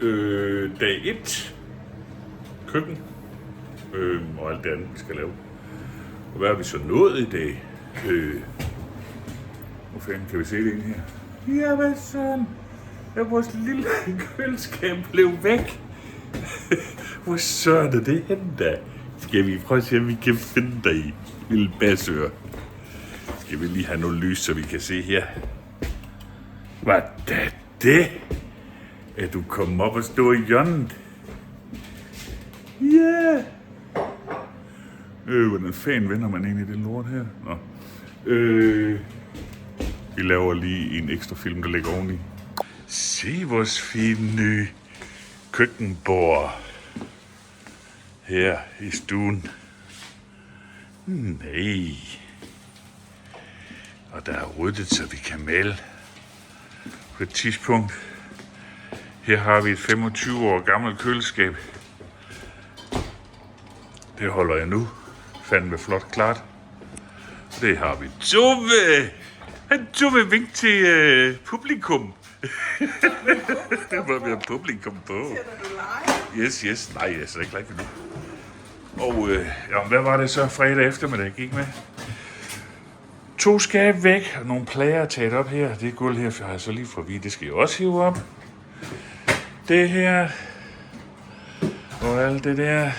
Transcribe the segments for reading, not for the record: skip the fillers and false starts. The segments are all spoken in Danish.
Dag 1. Køkken. Og alt det andet, vi skal lave. Og hvad har vi så nået i dag? Hvor fanden kan vi se det inde her? Ja, hvad sådan? Ja, vores lille køleskab blev væk. Hvor søren er det henne da? Skal vi prøve at se, om vi kan finde dig i, lille basør? Skal vi lige have noget lys, så vi kan se her? Hvad er det? Er du kommet op og stå i hjørnet? Ja! Hvordan fanden vender man egentlig det lort her? Nå. Vi laver lige en ekstra film, der ligger oveni. Se vores fine nye køkkenbord her i stuen. Nej. Og der er ryddet, så vi kan male på et tidspunkt. Her har vi et 25 år gammelt køleskab. Det holder jeg nu. Fandme flot klart. Det har vi. Tove vink til publikum. Det var vi have publikum på. Yes. Nej, jeg er slet ikke like nu. Og hvad var det så fredag eftermiddag gik med? 2 skab væk, og nogle plager taget op her. Det gulv her, for jeg har så lige for vidt. Det skal jeg også hive op. Det her. Og alt det der.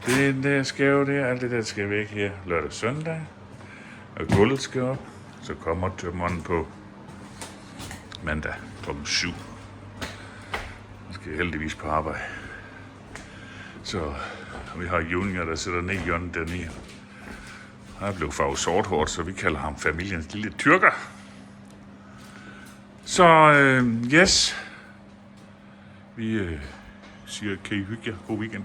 Det der skæve der. Alt det der skal væk her. Lørdag søndag. Og gulvet skal op. Så kommer tømmeren på mandag kl. 7. Så skal jeg heldigvis på arbejde. Så vi har Junior, der sidder ned i hjørnet dernede. Han er blevet farvet sorthårdt, så vi kalder ham familiens lille tyrker. Så yes. Vi siger, kan I hygge jer? God weekend.